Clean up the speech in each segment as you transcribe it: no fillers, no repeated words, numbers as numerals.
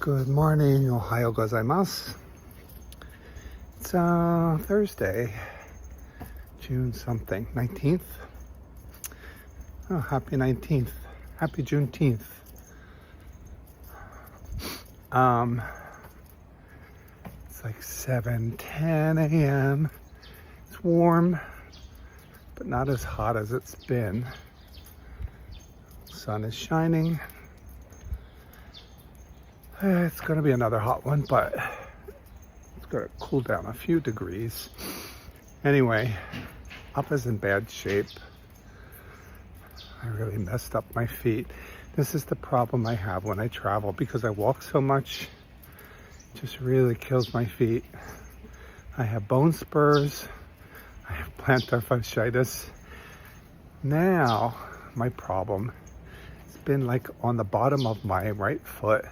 Good morning, Ohio gozaimasu. It's Thursday, June something, 19th. Oh, happy 19th. Happy Juneteenth. It's like 7:10 a.m. It's warm, but not as hot as it's been. Sun is shining. It's going to be another hot one, but it's going to cool down a few degrees. Anyway, Appa's in bad shape. I really messed up my feet. This is the problem I have when I travel because I walk so much. It just really kills my feet. I have bone spurs. I have plantar fasciitis. Now, my problem has been like on the bottom of my right foot.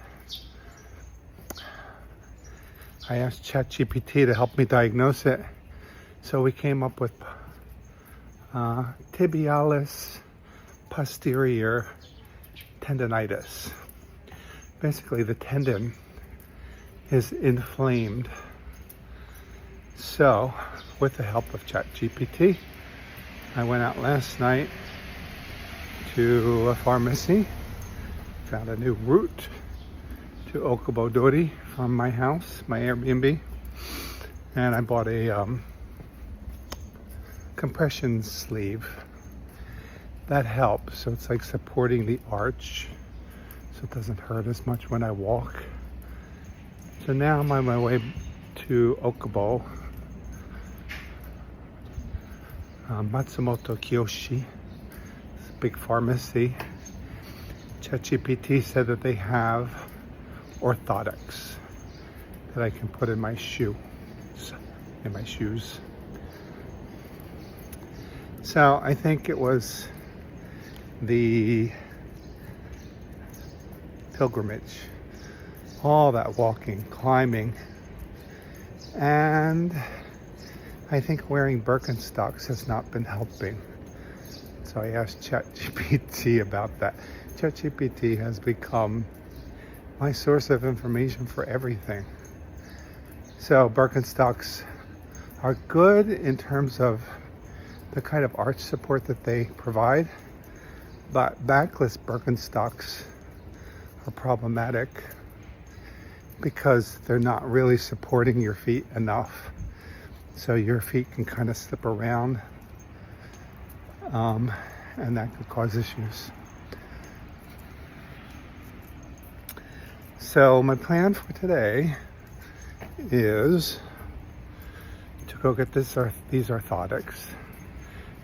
I asked ChatGPT to help me diagnose it. So we came up with tibialis posterior tendonitis. Basically, the tendon is inflamed. So, with the help of ChatGPT, I went out last night to a pharmacy, found a new route to Okobodori from my house, my Airbnb, and I bought a compression sleeve. That helps, so it's like supporting the arch, so it doesn't hurt as much when I walk. So now I'm on my way to Okubo, Matsumoto Kiyoshi, it's a big pharmacy. ChatGPT said that they have orthotics that I can put in my shoes. So I think it was the pilgrimage, all that walking, climbing, and I think wearing Birkenstocks has not been helping. So I asked ChatGPT about that. ChatGPT has become my source of information for everything. So Birkenstocks are good in terms of the kind of arch support that they provide, but backless Birkenstocks are problematic because they're not really supporting your feet enough. So your feet can kind of slip around, and that could cause issues. So my plan for today is to go get these orthotics,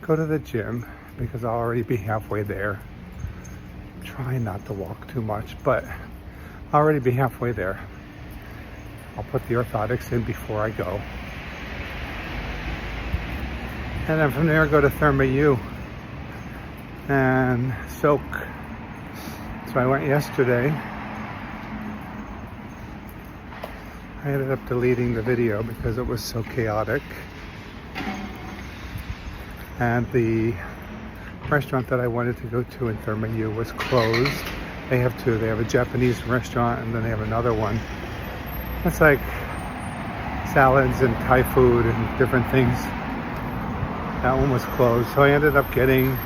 go to the gym because I'll already be halfway there. I'm trying not to walk too much, but I'll already be halfway there. I'll put the orthotics in before I go. And then from there, go to Thermae Yu and soak. So I went yesterday. I ended up deleting the video because it was so chaotic. And the restaurant that I wanted to go to in Thermae Yu was closed. They have two. They have a Japanese restaurant and then they have another one. It's like salads and Thai food and different things. That one was closed. So I ended up getting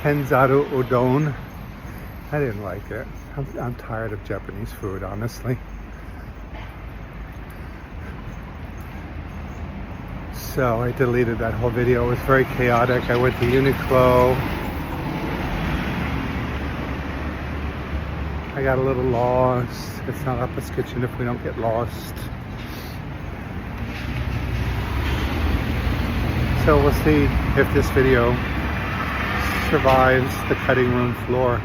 Tenzaru udon. I didn't like it. I'm tired of Japanese food, honestly. So I deleted that whole video. It was very chaotic. I went to Uniqlo. I got a little lost. It's not Appa's kitchen if we don't get lost. So we'll see if this video survives the cutting room floor.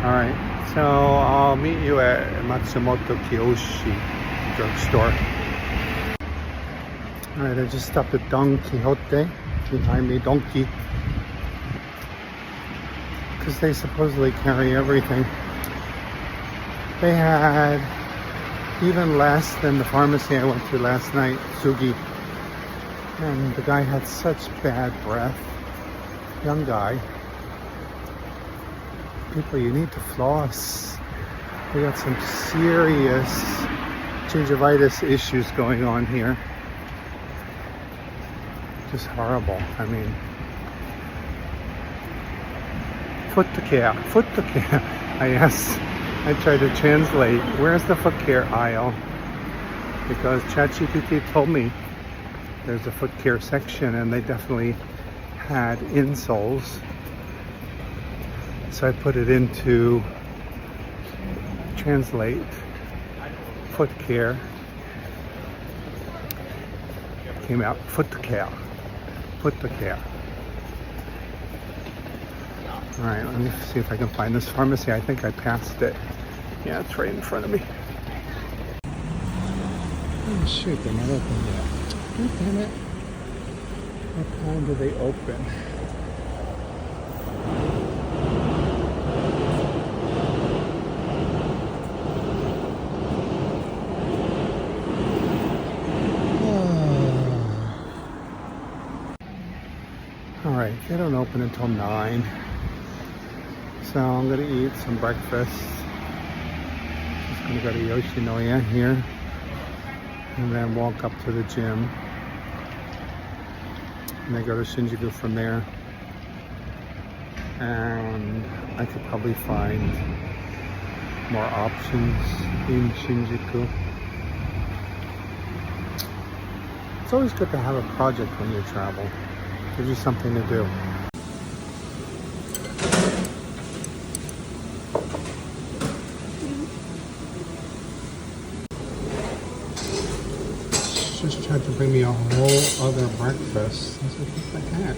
Alright, so I'll meet you at Matsumoto Kiyoshi drugstore. Alright, I just stopped at Don Quixote, behind me, Donkey, because they supposedly carry everything. They had even less than the pharmacy I went to last night, Sugi, and the guy had such bad breath. Young guy. People, you need to floss. We got some serious gingivitis issues going on here. Just horrible. I mean, foot care. I tried to translate, where's the foot care aisle? Because ChatGPT told me there's a foot care section, and they definitely had insoles. So I put it into translate foot care. Came out foot care. All right, let me see if I can find this pharmacy. I think I passed it. Yeah, it's right in front of me. Oh shoot, they're not open yet. God damn it. What time do they open? All right, they don't open until 9. So I'm gonna eat some breakfast. Just gonna go to Yoshinoya here and then walk up to the gym and then go to Shinjuku from there. And I could probably find more options in Shinjuku. It's always good to have a project when you travel. Gives you something to do. Just tried to bring me a whole other breakfast. I was like, what the heck?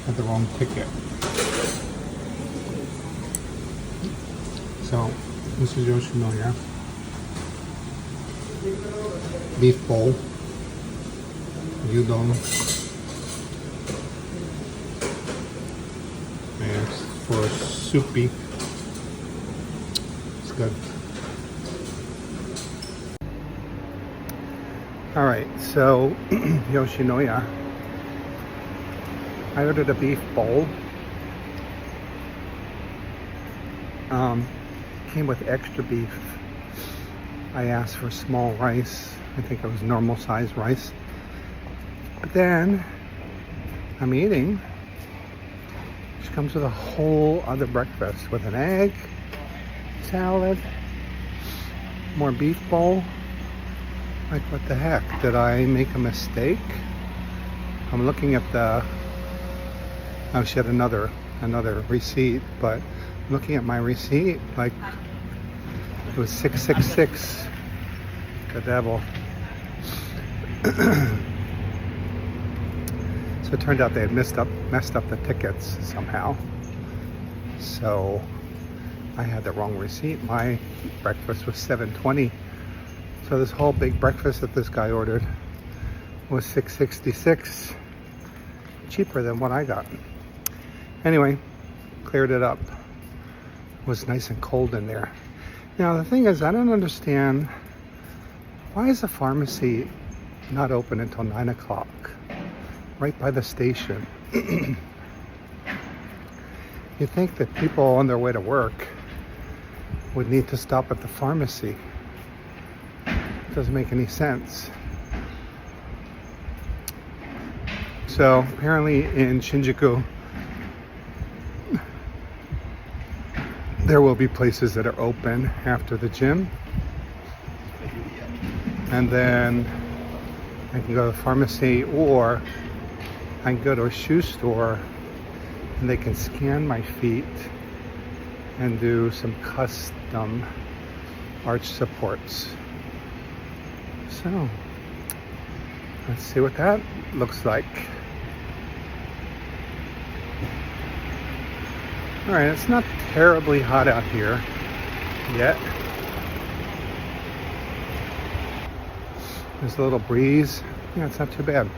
Had the wrong ticket. So, this is Yoshinoya. Beef bowl. Udon. And for soupy. It's good. Alright, so Yoshinoya. I ordered a beef bowl. Came with extra beef. I asked for small rice. I think it was normal size rice. But then I'm eating. She comes with a whole other breakfast with an egg, salad, more beef bowl. Like, what the heck? Did I make a mistake? I'm looking at the, oh, she had another receipt, but looking at my receipt, like, it was 666. The devil. So it turned out they had messed up the tickets somehow. So I had the wrong receipt. My breakfast was $7.20. So this whole big breakfast that this guy ordered was $6.66. Cheaper than what I got. Anyway, cleared it up. It was nice and cold in there. Now the thing is, I don't understand, why is the pharmacy not open until 9 o'clock? Right by the station. You'd think that people on their way to work would need to stop at the pharmacy. It doesn't make any sense. So apparently in Shinjuku, there will be places that are open after the gym. And then I can go to the pharmacy, or I can go to a shoe store and they can scan my feet and do some custom arch supports. So let's see what that looks like. All right, it's not terribly hot out here yet. There's a little breeze. Yeah, it's not too bad.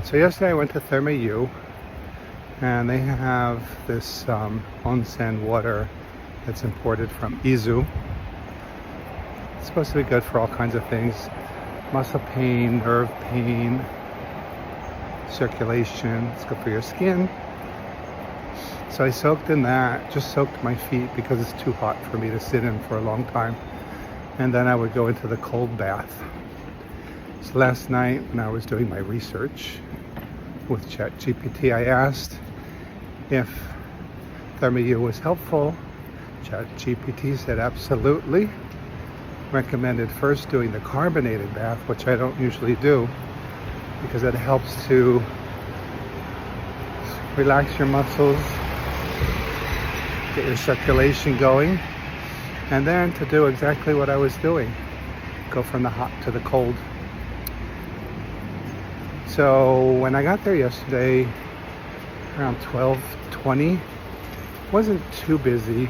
So yesterday I went to Thermae Yu, and they have this onsen water that's imported from Izu. It's supposed to be good for all kinds of things. Muscle pain, nerve pain, circulation. It's good for your skin. So I soaked in that, just soaked my feet because it's too hot for me to sit in for a long time. And then I would go into the cold bath. So last night when I was doing my research with ChatGPT, I asked if Thermae Yu was helpful. ChatGPT said absolutely. Recommended first doing the carbonated bath, which I don't usually do because it helps to relax your muscles, get your circulation going, and then to do exactly what I was doing, go from the hot to the cold. So when I got there yesterday around 12:20, wasn't too busy,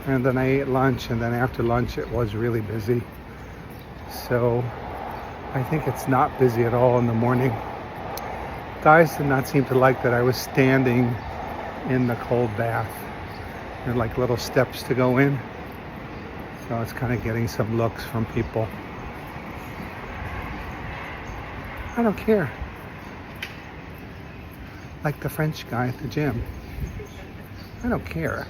and then I ate lunch, and then after lunch it was really busy. So I think it's not busy at all in the morning. Guys did not seem to like that I was standing in the cold bath. There are like little steps to go in. So it's kind of getting some looks from people. I don't care. Like the French guy at the gym. I don't care.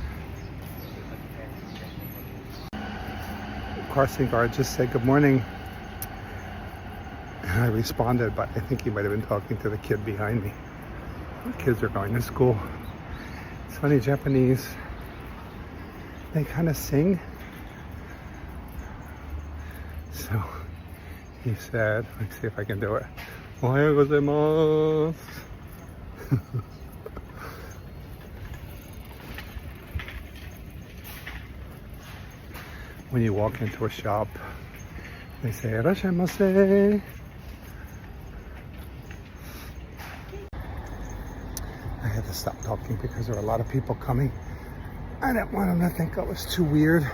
The crossing guard just said good morning. And I responded, but I think he might have been talking to the kid behind me. The kids are going to school. It's funny, Japanese, they kind of sing. So he said, let's see if I can do it. Ohayou gozaimasu. When you walk into a shop, they say, "Irashaimase." I had to stop talking because there were a lot of people coming. I didn't want them to think I was too weird.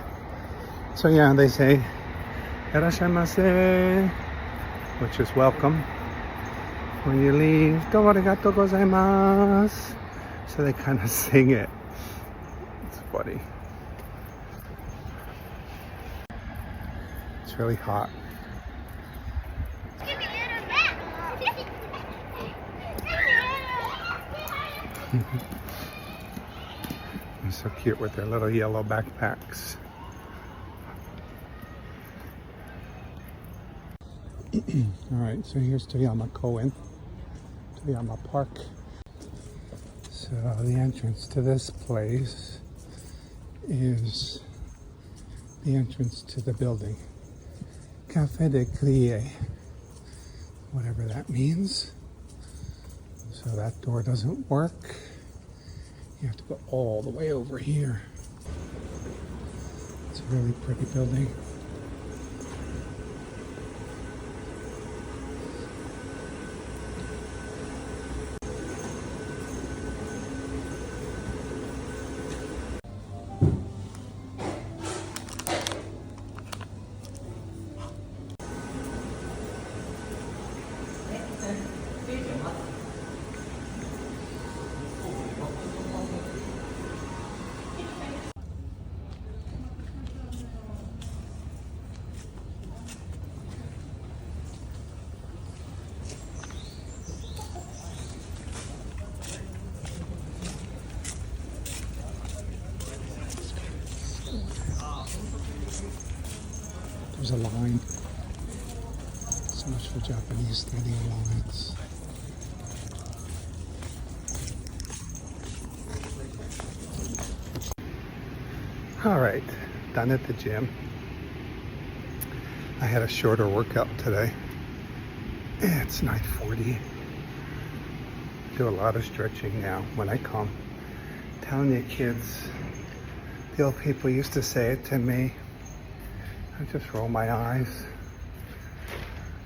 So yeah, they say, "Irashaimase," which is welcome. When you leave, "Domo arigatou gozaimasu." So they kind of sing it. It's funny. It's really hot. They're so cute with their little yellow backpacks. Alright, so here's Toyama Koen, Toyama Park. So the entrance to this place is the entrance to the building. Café de Crier, whatever that means. So that door doesn't work. You have to go all the way over here. It's a really pretty building. There's a line. So much for Japanese standing in lines. All right, done at the gym. I had a shorter workout today. It's 9:40. Do a lot of stretching now when I come. Telling you kids, the old people used to say it to me. I just roll my eyes.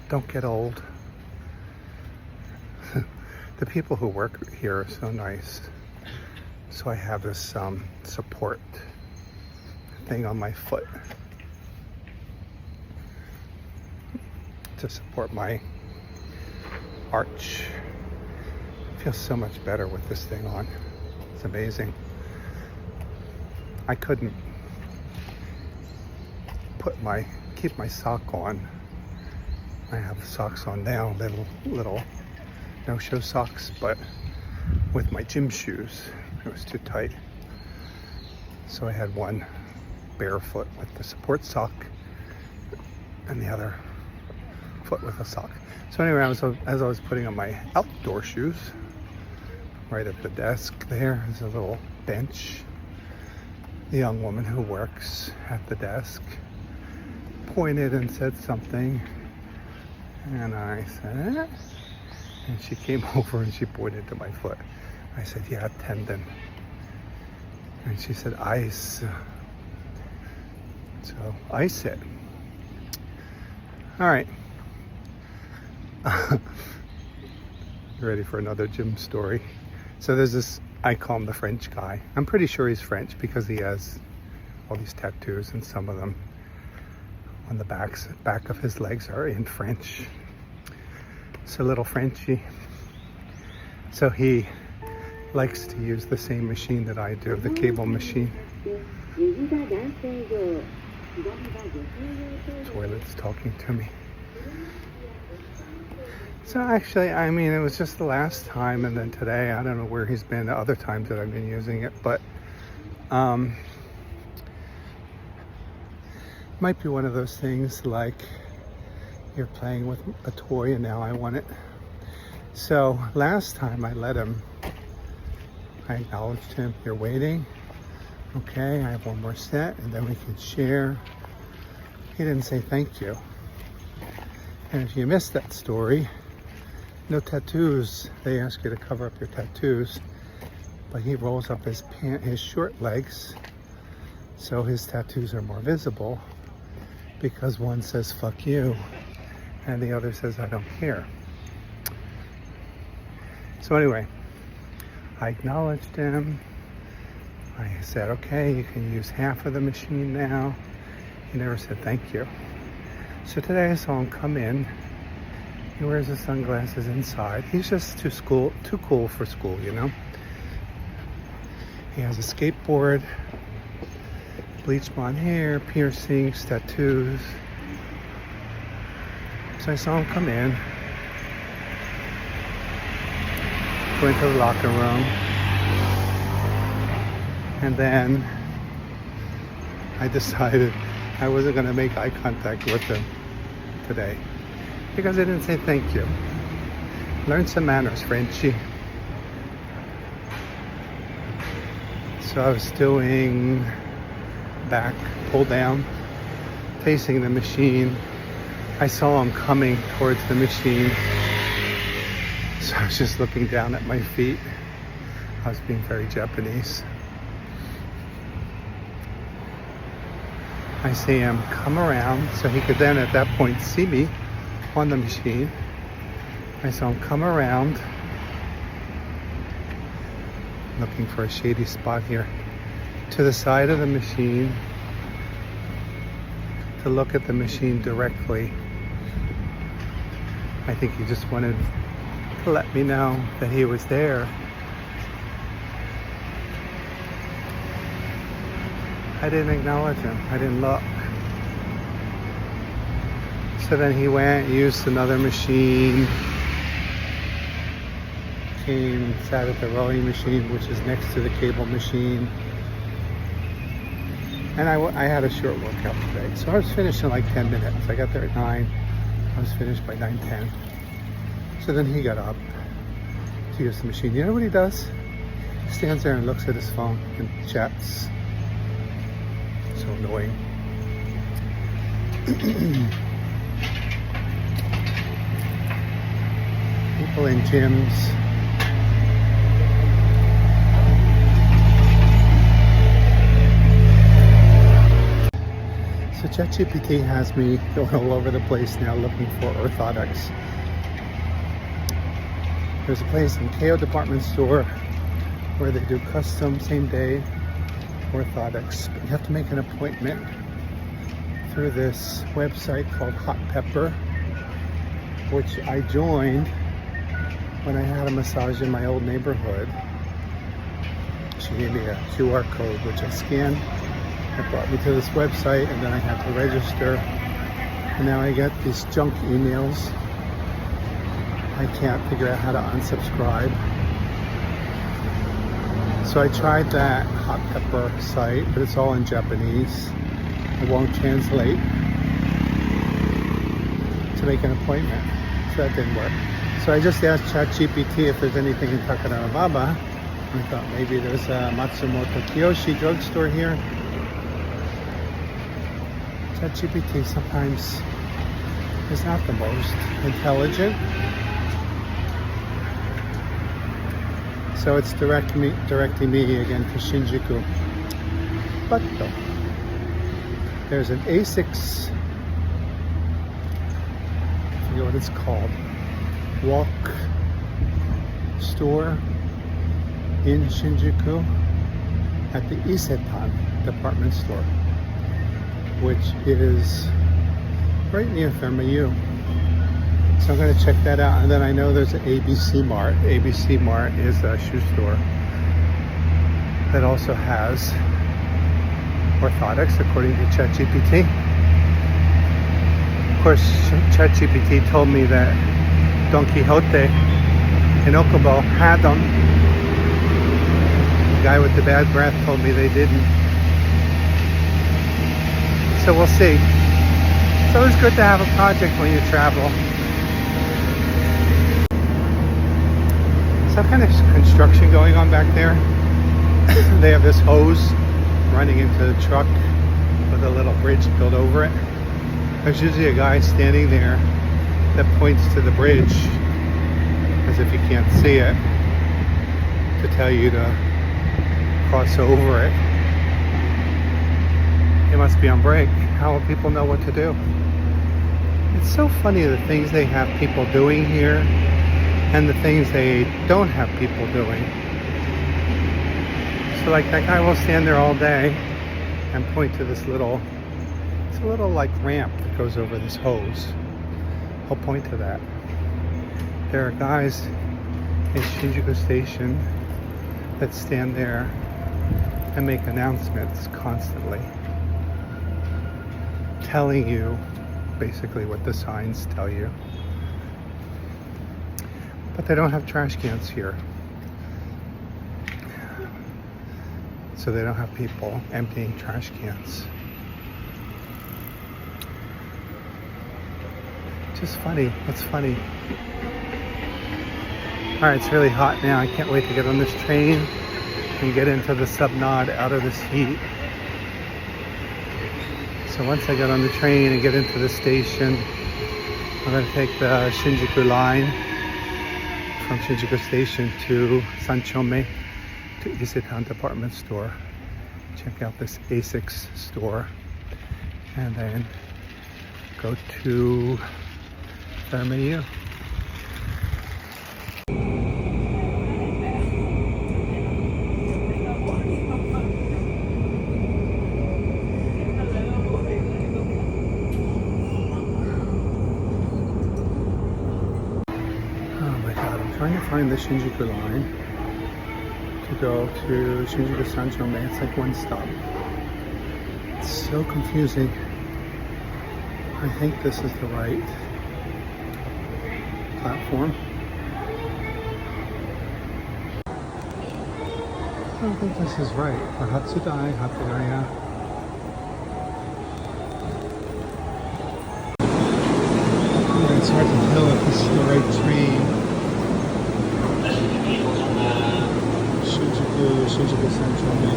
Don't get old. The people who work here are so nice. So I have this support thing on my foot to support my arch. It feels so much better with this thing on. It's amazing. I couldn't keep my sock on. I have socks on now, little no-show socks, but with my gym shoes, It was too tight. So I had one barefoot with the support sock and the other foot with a sock. So anyway, as I was putting on my outdoor shoes, right at the desk there is a little bench. The young woman who works at the desk pointed and said something, and I said, eh? And she came over and she pointed to my foot. I said, yeah, tendon. And she said, ice. So ice it. All right. You ready for another gym story? So there's this, I call him the French guy. I'm pretty sure he's French because he has all these tattoos, and some of them on the back of his legs are in French. So little Frenchie. So he likes to use the same machine that I do, the cable machine. Toilet's talking to me. So actually, I mean, it was just the last time, and then today, I don't know where he's been the other times that I've been using it, but might be one of those things like you're playing with a toy and now I want it. So last time I let him, I acknowledged him, you're waiting. Okay, I have one more set and then we can share. He didn't say thank you. And if you missed that story, no tattoos. They ask you to cover up your tattoos, but he rolls up his short legs so his tattoos are more visible, because one says fuck you and the other says I don't care. So anyway, I acknowledged him. I said, okay, you can use half of the machine now. He never said thank you. So today I saw him come in. He wears his sunglasses inside. He's just too cool for school, you know? He has a skateboard, bleach blonde hair, piercings, tattoos. So I saw him come in, went to the locker room, and then I decided I wasn't going to make eye contact with him today because I didn't say thank you. Learn some manners, Frenchie. So I was doing back, pull down, facing the machine. I saw him coming towards the machine. So I was just looking down at my feet. I was being very Japanese. I see him come around so he could then at that point see me on the machine. I saw him come around, looking for a shady spot here, to the side of the machine to look at the machine directly. I think he just wanted to let me know that he was there. I didn't acknowledge him. I didn't look. So then he went, used another machine, came, sat at the rowing machine, which is next to the cable machine. And I had a short workout today. So I was finished in like 10 minutes. I got there at 9. I was finished by 9:10. So then he got up to use the machine. You know what he does? He stands there and looks at his phone and chats. So annoying. People in gyms. So ChatGPT has me going all over the place now looking for orthotics. There's a place in KO department store where they do custom same day orthotics. But you have to make an appointment through this website called Hot Pepper, which I joined when I had a massage in my old neighborhood. She gave me a QR code which I scanned. It brought me to this website and then I had to register. And now I get these junk emails. I can't figure out how to unsubscribe. So I tried that hot pepper site, but it's all in Japanese. It won't translate to make an appointment, so that didn't work. So I just asked ChatGPT if there's anything in Takanababa. I thought maybe there's a Matsumoto Kiyoshi drugstore here. ChatGPT sometimes is not the most intelligent. So it's directing me again to Shinjuku. But though, there's an ASICS, I forget what it's called, walk store in Shinjuku at the Isetan department store, which is right near Thermae Yu. So I'm going to check that out. And then I know there's an ABC Mart. ABC Mart is a shoe store that also has orthotics, according to ChatGPT. Of course, ChatGPT told me that Don Quixote and Okubo had them. The guy with the bad breath told me they didn't. So we'll see. It's always good to have a project when you travel. Some kind of construction going on back there. They have this hose running into the truck with a little bridge built over it. There's usually a guy standing there that points to the bridge as if you can't see it to tell you to cross over it. It must be on break. How will people know what to do? It's so funny the things they have people doing here and the things they don't have people doing. So like that guy will stand there all day and point to this little, it's a little like ramp that goes over this hose. He'll point to that. There are guys in Shinjuku Station that stand there and make announcements constantly, telling you basically what the signs tell you. But they don't have trash cans here. So they don't have people emptying trash cans. Just funny. It's funny. Alright, it's really hot now. I can't wait to get on this train and get into the subnod out of this heat. So once I get on the train and get into the station, I'm going to take the Shinjuku line from Shinjuku Station to Sanchome to Isetan department store. Check out this ASICS store and then go to Thermae Yu. Trying to find the Shinjuku line to go to Shinjuku Sanchome. It's like one stop. It's so confusing. I think this is the right platform. I don't think this is right. For Hatsudai, Hatagaya. Yeah, it's hard to tell if this is the right train. Shinjuku Sanchome.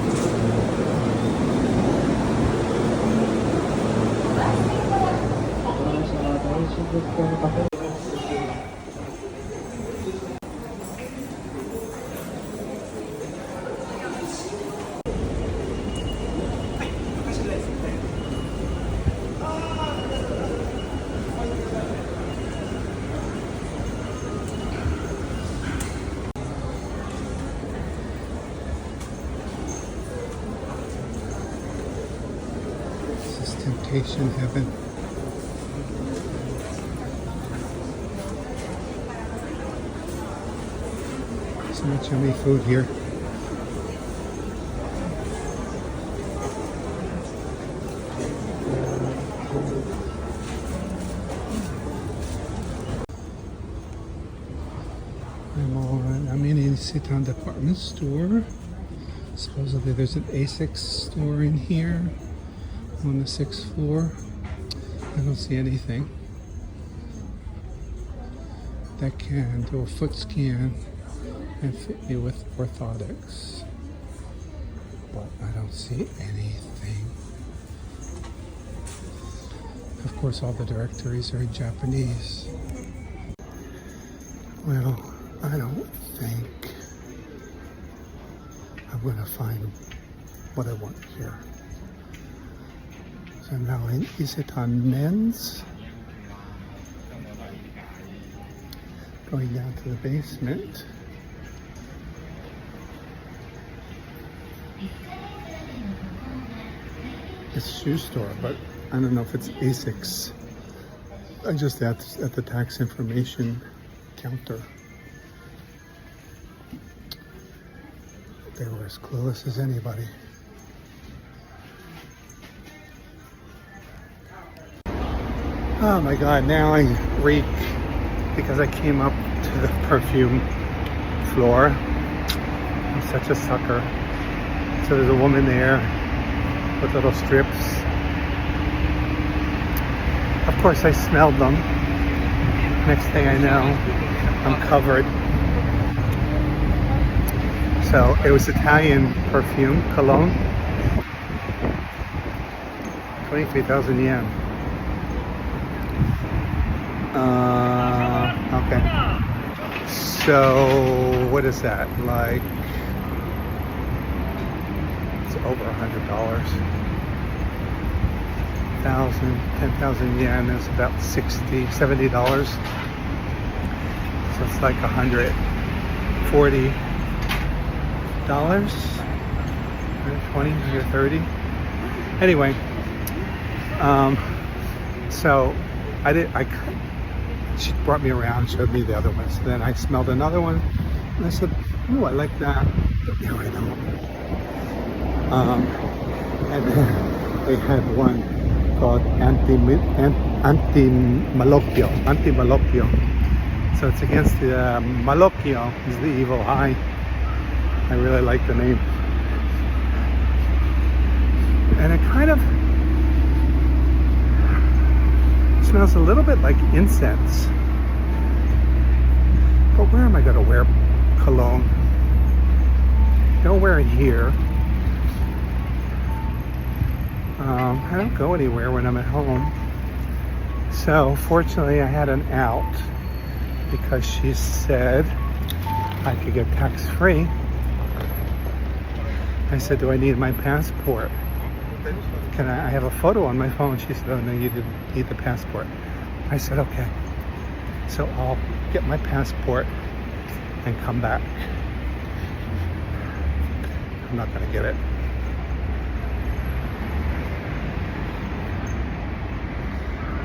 Temptation heaven. So much yummy food here. I'm in Isetan department store. Supposedly there's an ASICS store in here on the 6th floor. I don't see anything that can do a foot scan and fit me with orthotics. But I don't see anything. Of course, all the directories are in Japanese. Well, I don't think I'm gonna find what I want here. So now in Isetan Men's, going down to the basement. It's a shoe store, but I don't know if it's ASICS. I just at the tax information counter. They were as clueless as anybody. Oh my God, now I reek because I came up to the perfume floor. I'm such a sucker. So there's a woman there with little strips. Of course I smelled them. Next thing I know, I'm covered. So it was Italian perfume, cologne. 23,000 yen. Okay. So what is that? Like, it's over $100. 10,000 yen is about $60, $70. So it's like $140, $120, $130. Anyway, so she brought me around, showed me the other ones. Then I smelled another one, and I said, "Oh, I like that." But no, I don't. And then they had one called anti-malocchio. So it's against the malocchio is the evil eye. I really like the name. And it kind of smells a little bit like incense. But where am I going to wear cologne? Don't wear it here. I don't go anywhere when I'm at home. So fortunately I had an out because she said I could get tax-free. I said, do I need my passport? I have a photo on my phone? She said, oh no, you didn't need the passport. I said, okay. So I'll get my passport and come back. I'm not gonna get it.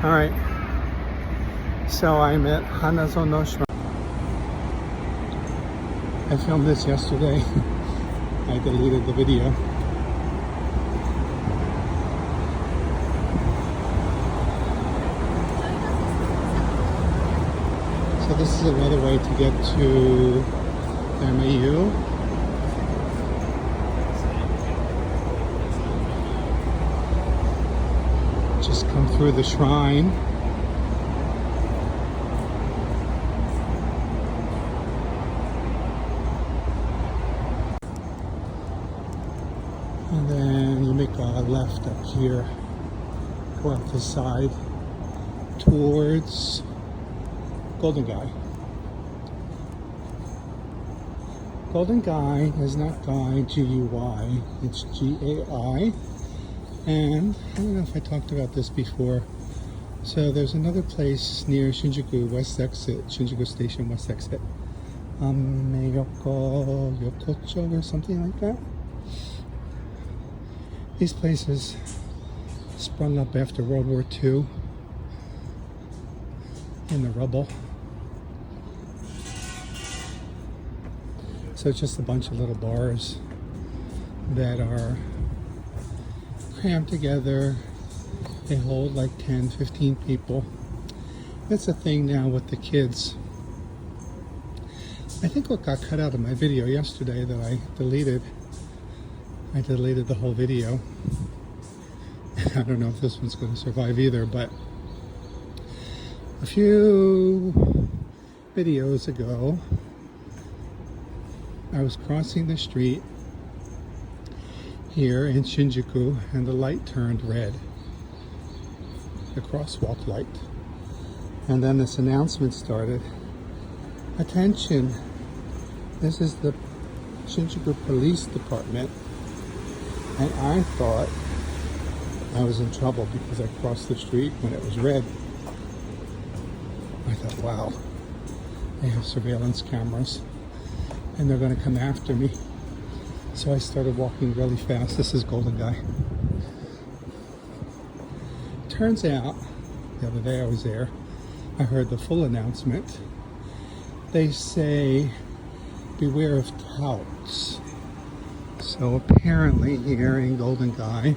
All right, so I'm at Hanazo no Shrine. I filmed this yesterday. I deleted the video. So this is another way to get to Thermae Yu. Just come through the shrine. And then you make a left up here, go out this side towards Golden Guy. Golden Guy is not Guy, G-U-Y, it's G-A-I. And I don't know if I talked about this before. So there's another place near Shinjuku, West Exit, Shinjuku Station, West Exit. Yokocho or something like that. These places sprung up after World War II in the rubble. So it's just a bunch of little bars that are crammed together. They hold like 10, 15 people. That's the thing now with the kids. I think what got cut out of my video yesterday that I deleted I deleted the whole video. I don't know if this one's going to survive either, but a few videos ago, I was crossing the street here in Shinjuku and the light turned red, the crosswalk light. And then this announcement started. Attention, this is the Shinjuku Police Department. And I thought I was in trouble because I crossed the street when it was red. I thought, wow, they have surveillance cameras and they're going to come after me. So I started walking really fast. This is Golden Guy. Turns out, the other day I was there, I heard the full announcement. They say, beware of touts. So apparently here in Golden Guy,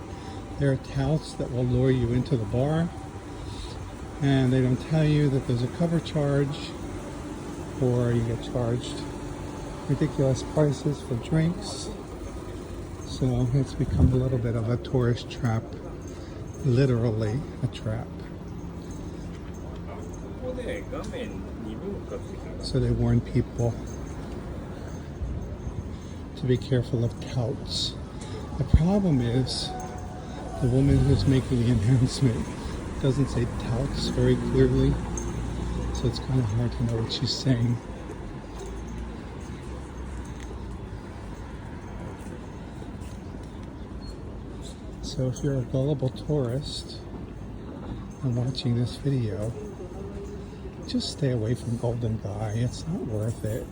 there are touts that will lure you into the bar, and they don't tell you that there's a cover charge, or you get charged ridiculous prices for drinks. So it's become a little bit of a tourist trap, literally a trap. So they warn people to be careful of touts. The problem is the woman who's making the announcement doesn't say touts very clearly, so it's kind of hard to know what she's saying. So if you're a gullible tourist and watching this video, just stay away from Golden Guy. It's not worth it.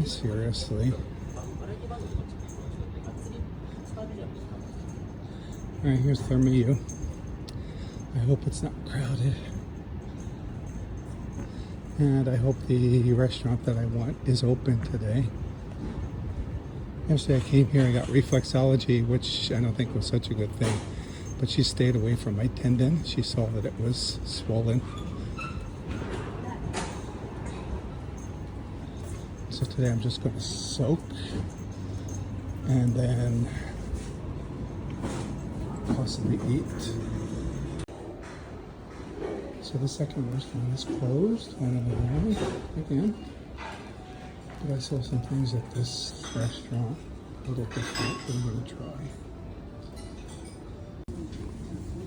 Seriously. Alright, here's Thermae Yu. I hope it's not crowded. And I hope the restaurant that I want is open today. Yesterday I came here and got reflexology, which I don't think was such a good thing. But she stayed away from my tendon. She saw that it was swollen. So today I'm just going to soak and then possibly eat. So the second restaurant is closed. I don't know why again. But I saw some things at this restaurant a little different that I'm going to try.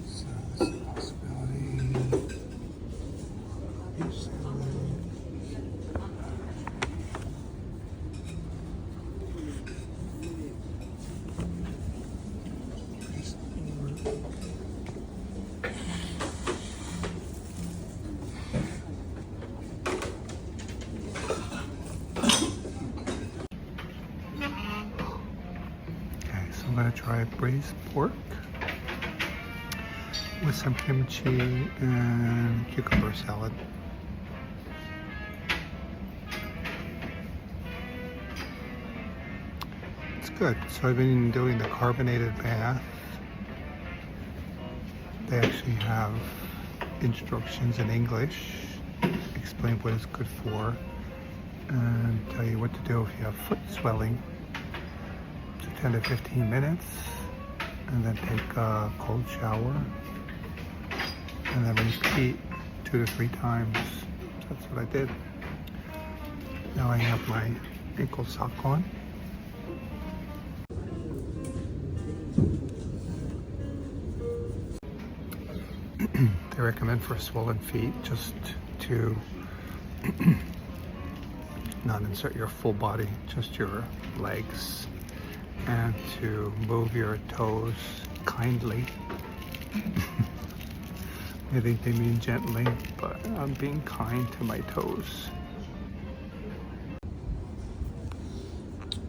So this is a possibility. Beef salad. I'm going to try braised pork with some kimchi and cucumber salad. It's good. So I've been doing the carbonated bath. They actually have instructions in English, explain what it's good for, and tell you what to do if you have foot swelling. 10 to 15 minutes, and then take a cold shower, and then repeat 2 to 3 times. So that's what I did. Now I have my ankle sock on. They recommend for swollen feet just to not insert your full body, just your legs, and to move your toes kindly. I think they mean gently, but I'm being kind to my toes.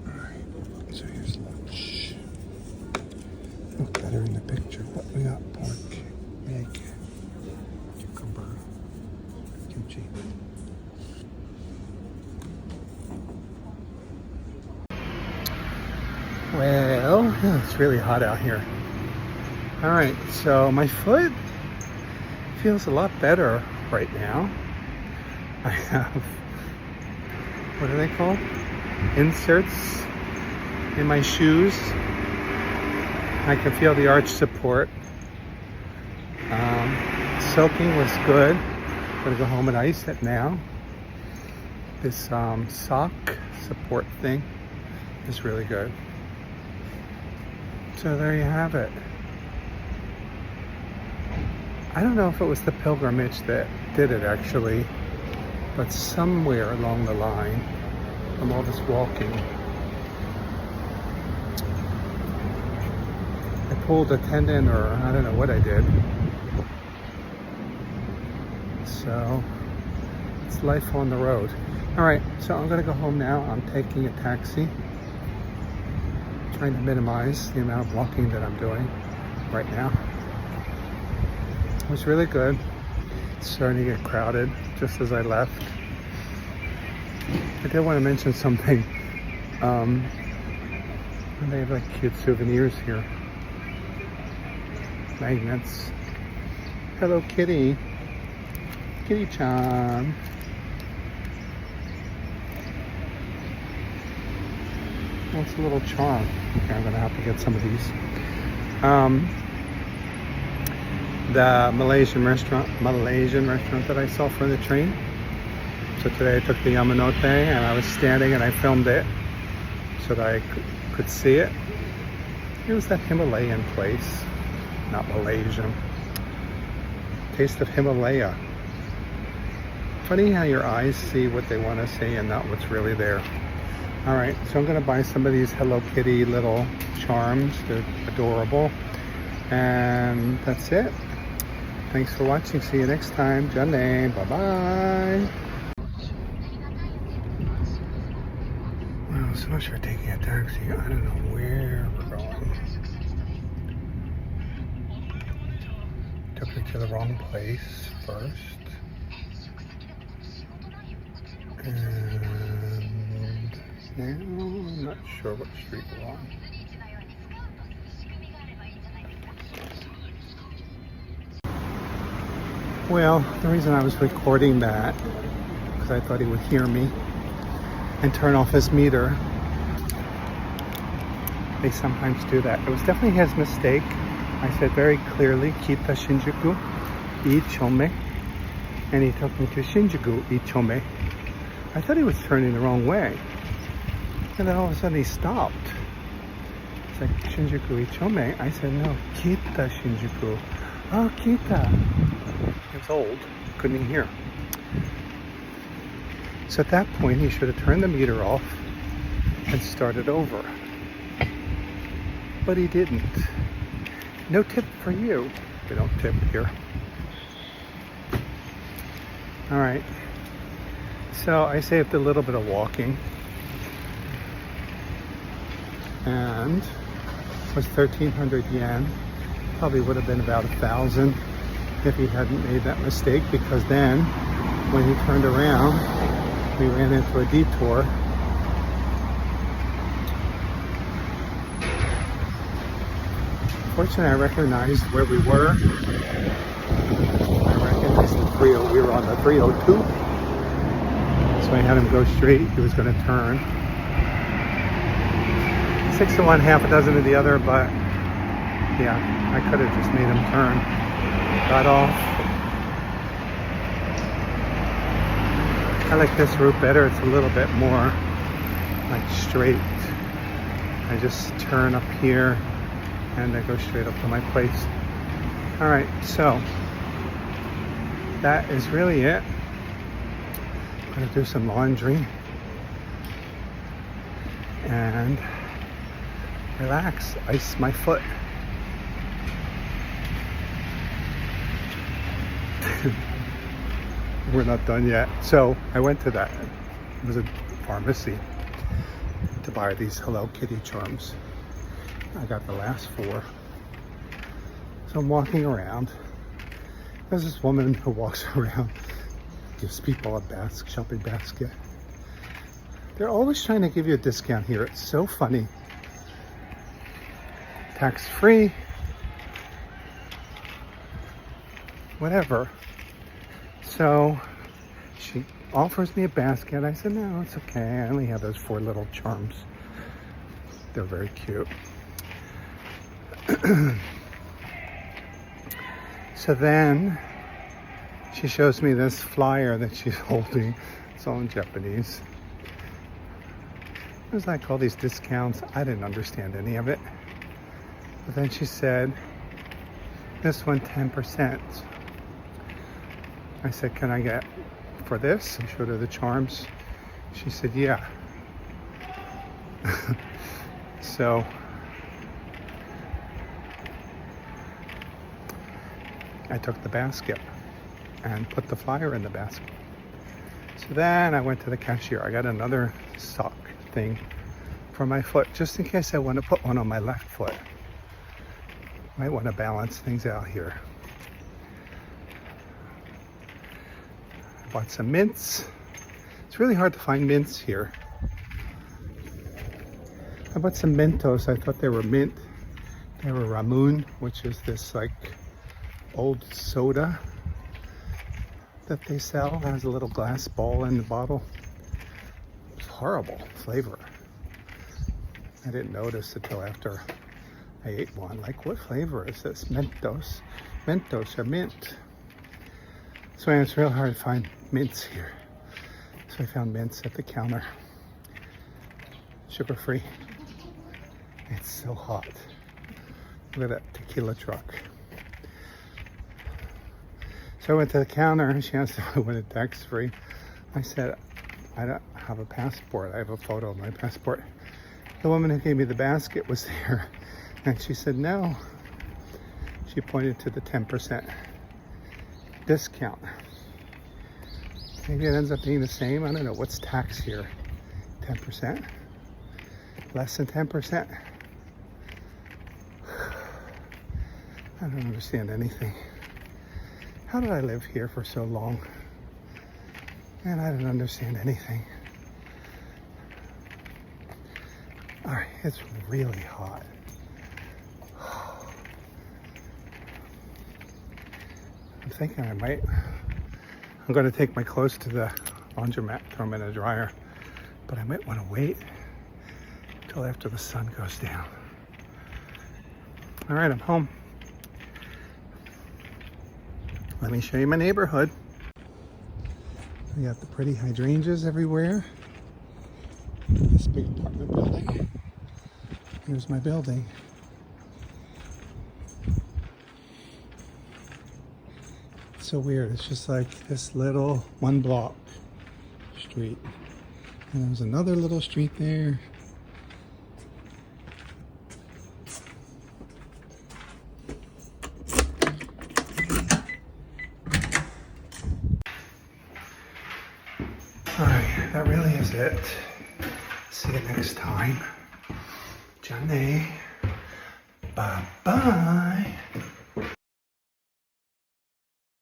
Alright, so here's lunch. Look better in the picture, but we got pork, egg, cucumber, kimchi. Well, it's really hot out here. Alright, so my foot feels a lot better right now. I have, what are they called? Inserts in my shoes. I can feel the arch support. Soaking was good. I'm gonna go home and ice it now. This sock support thing is really good. So there you have it. I don't know if it was the pilgrimage that did it actually, but somewhere along the line from all this walking, I pulled a tendon, or I don't know what I did. So it's life on the road. All right, so I'm gonna go home now. I'm taking a taxi, trying to minimize the amount of walking that I'm doing right now. It was really good. It's starting to get crowded just as I left. I did want to mention something. They have like cute souvenirs here. Magnets. Hello Kitty. Kitty-chan. That's a little charm. Okay, I'm gonna have to get some of these. The Malaysian restaurant that I saw from the train. So today I took the Yamanote and I was standing and I filmed it so that I could see it. It was that Himalayan place, not Malaysian. Taste of Himalaya. Funny how your eyes see what they want to see and not what's really there. All right, so I'm gonna buy some of these Hello Kitty little charms. They're adorable. And that's it. Thanks for watching. See you next time. Jane, bye-bye. Well, so much for taking a taxi. I don't know where we're going. Took me to the wrong place first. And now I'm not sure what street we're on. Well, the reason I was recording that, because I thought he would hear me and turn off his meter. They sometimes do that. It was definitely his mistake. I said very clearly, Kita Shinjuku, Ichome. And he took me to Shinjuku, Ichome. I thought he was turning the wrong way. And then all of a sudden he stopped. It's like Shinjuku, Ichome. I said, no, Kita Shinjuku. Oh, Kita. He was old, couldn't even hear. So at that point, he should have turned the meter off and started over. But he didn't. No tip for you. We don't tip here. All right. So I saved a little bit of walking. And it was 1,300 yen. Probably would have been about 1,000 if he hadn't made that mistake, because then when he turned around, we ran into a detour. Fortunately, I recognized where we were. I recognized the 30. We were on the 302. So I had him go straight. He was going to turn. 6 to 1, half a dozen of the other, but yeah, I could have just made him turn. Got off. I like this route better. It's a little bit more like straight. I just turn up here and I go straight up to my place. All right, so that is really it. I'm gonna do some laundry and relax, ice my foot. We're not done yet. So I went to that, it was a pharmacy, to buy these Hello Kitty charms. I got the last 4. So I'm walking around. There's this woman who walks around, gives people a shopping basket. They're always trying to give you a discount here. It's so funny. Tax free. Whatever. So she offers me a basket. I said, no, it's okay. I only have those 4 little charms. They're very cute. So then she shows me this flyer that she's holding. It's all in Japanese. There's like all these discounts. I didn't understand any of it. But then she said, this one 10%. I said, can I get for this? I showed her the charms. She said, yeah. So I took the basket and put the flyer in the basket. So then I went to the cashier. I got another sock thing for my foot, just in case I want to put one on my left foot. Might want to balance things out here. I bought some mints. It's really hard to find mints here. I bought some Mentos. I thought they were mint. They were Ramoon, which is this like old soda that they sell. It has a little glass ball in the bottle. It's horrible flavor. I didn't notice until after I ate one. Like, what flavor is this? Mentos. Mentos are mint. So it's real hard to find mints here. So I found mints at the counter. Sugar-free. It's so hot. Look at that tequila truck. So I went to the counter and she asked if I wanted tax-free. I said, I don't have a passport. I have a photo of my passport. The woman who gave me the basket was there and she said no. She pointed to the 10% discount. Maybe it ends up being the same. I don't know. What's tax here? 10%? Less than 10%? I don't understand anything. How did I live here for so long? And I don't understand anything. All right, it's really hot. I'm thinking I'm going to take my clothes to the laundromat, throw them in a dryer, but I might want to wait until after the sun goes down. All right, I'm home. Let me show you my neighborhood. We got the pretty hydrangeas everywhere. This big apartment building. Here's my building. It's so weird. It's just like this little one block street. And there's another little street there. Alright, that really is it. See you next time. Johnny. Bye-bye.